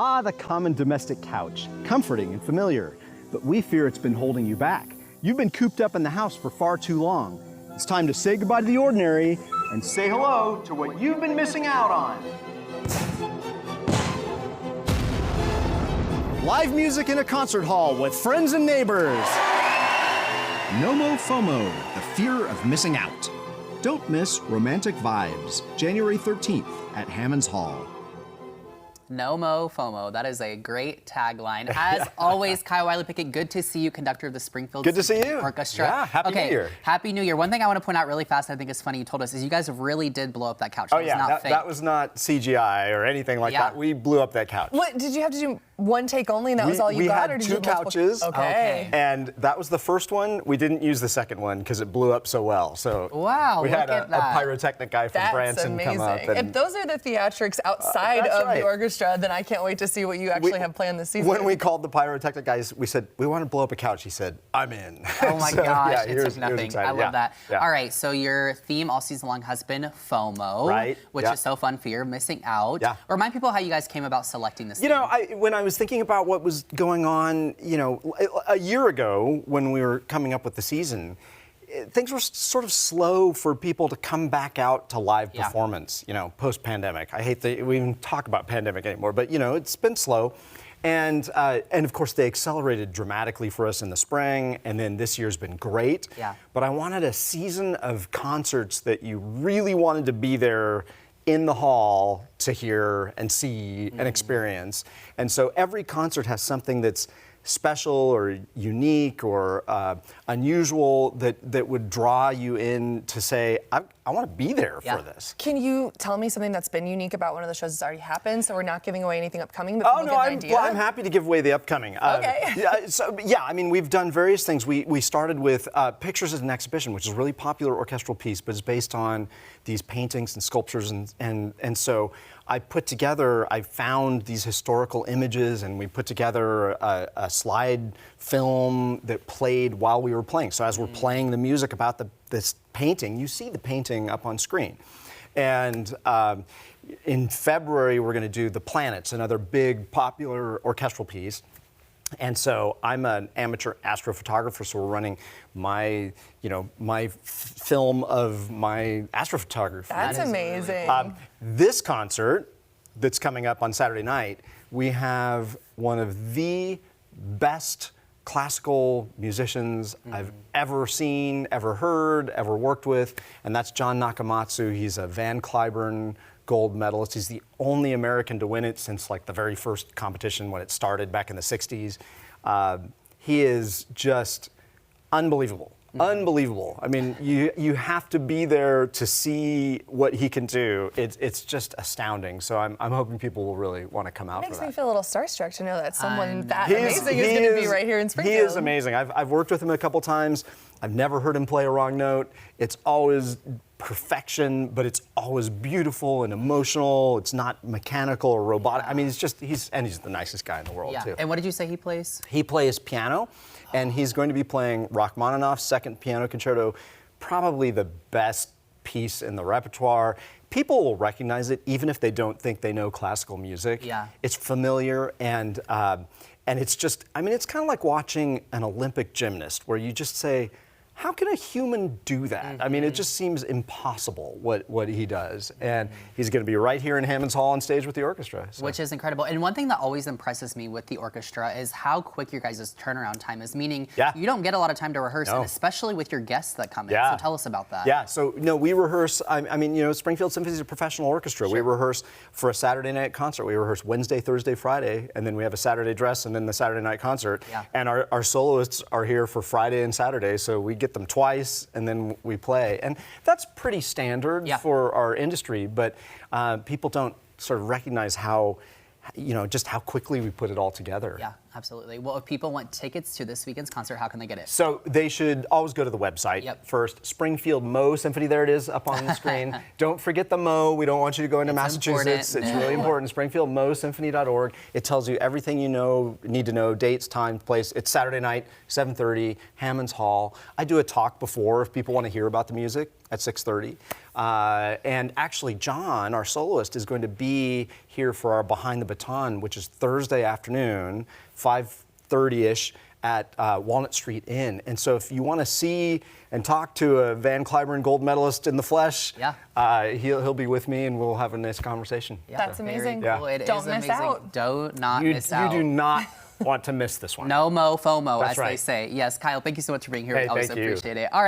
Ah, the common domestic couch, comforting and familiar, but we fear it's been holding you back. You've been cooped up in the house for far too long. It's time to say goodbye to the ordinary and say hello to what you've been missing out on. Live music in a concert hall with friends and neighbors. FOMO, the fear of missing out. Don't miss Romantic Vibes, January 13th at Hammond's Hall. FOMO. That is a great tagline. As always, Kyle Wiley-Pickett, good to see you, conductor of the Springfield Symphony Orchestra. Yeah, Happy New Year. Happy New Year. One thing I want to point out really fast, I think is funny, you told us, is you guys really did blow up that couch. Oh, yeah, that was not CGI or anything like that. We blew up that couch. What, did you have to do one take only and that was all you got? We had two couches, and that was the first one. We didn't use the second one because it blew up so well. So wow, we had a pyrotechnic guy from Branson come up. If those are the theatrics outside of the orchestra, then I can't wait to see what you actually have planned this season. When we called the pyrotechnic guys, we said, we want to blow up a couch. He said, I'm in. Oh my gosh, yeah, it took nothing. I love that. Yeah. All right, so your theme all season long has been FOMO, which is so fun, fear of missing out. Yeah. Remind people how you guys came about selecting this theme. You know, when I was thinking about what was going on, you know, a year ago when we were coming up with the season, things were sort of slow for people to come back out to live performance, you know, post-pandemic. I hate that we even talk about pandemic anymore, but, you know, it's been slow. And of course, they accelerated dramatically for us in the spring, and then this year's been great. Yeah. But I wanted a season of concerts that you really wanted to be there in the hall to hear and see and experience. And so every concert has something that's special or unique or unusual that would draw you in to say, I want to be there for this. Can you tell me something that's been unique about one of the shows that's already happened, so we're not giving away anything upcoming, but people get an idea? Well, I'm happy to give away the upcoming. Yeah, I mean, we've done various things. We started with Pictures as an Exhibition, which is a really popular orchestral piece, but it's based on these paintings and sculptures, and so I found these historical images, and we put together a slide film that played while we were playing. So as we're playing the music about this painting, you see the painting up on screen. And in February, we're going to do The Planets, another big popular orchestral piece. And so I'm an amateur astrophotographer, so we're running my film of my astrophotography. That's amazing. This concert that's coming up on Saturday night, we have one of the best classical musicians I've ever seen, ever heard, ever worked with, and that's John Nakamatsu. He's a Van Cliburn gold medalist. He's the only American to win it since like the very first competition when it started back in the 60s. He is just unbelievable. Unbelievable. I mean, you have to be there to see what he can do. It's just astounding. So I'm hoping people will really want to come out for that. Makes me feel a little starstruck to know that someone that amazing is going to be right here in Springfield. He is amazing. I've worked with him a couple times. I've never heard him play a wrong note. It's always perfection, but it's always beautiful and emotional. It's not mechanical or robotic. I mean, he's the nicest guy in the world too. And what did you say he plays? He plays piano, and he's going to be playing Rachmaninoff's Second Piano Concerto, probably the best piece in the repertoire. People will recognize it even if they don't think they know classical music. Yeah. It's familiar, and it's just, I mean, it's kind of like watching an Olympic gymnast where you just say, how can a human do that? I mean, it just seems impossible what he does. And he's going to be right here in Hammond's Hall on stage with the orchestra. So. Which is incredible. And one thing that always impresses me with the orchestra is how quick your guys' turnaround time is, meaning you don't get a lot of time to rehearse, and especially with your guests that come in. So tell us about that. Yeah, so no, we rehearse, I mean, you know, Springfield Symphony is a professional orchestra. We rehearse for a Saturday night concert. We rehearse Wednesday, Thursday, Friday, and then we have a Saturday dress and then the Saturday night concert. And our soloists are here for Friday and Saturday, so we get them twice and then we play. And that's pretty standard for our industry, but people don't sort of recognize how, you know, just how quickly we put it all together. Yeah, absolutely. Well, if people want tickets to this weekend's concert, how can they get it? So they should always go to the website first. Springfield Mo Symphony, there it is up on the screen. Don't forget the Mo. We don't want you to go into Massachusetts. It's really important. SpringfieldMoSymphony.org. It tells you everything you need to know, dates, time, place. It's Saturday night, 7:30, Hammond's Hall. I do a talk before if people want to hear about the music. at 6:30. And actually, John, our soloist, is going to be here for our Behind the Baton, which is Thursday afternoon, 5:30-ish at Walnut Street Inn. And so if you want to see and talk to a Van Cliburn gold medalist in the flesh, he'll be with me and we'll have a nice conversation. Yeah. That's amazing. Cool. It Don't is miss amazing. out. Do not miss out. You do not want to miss this one. No mo FOMO, That's as right. they say. Yes, Kyle, thank you so much for being here. Hey, We always thank you. appreciate it. All right.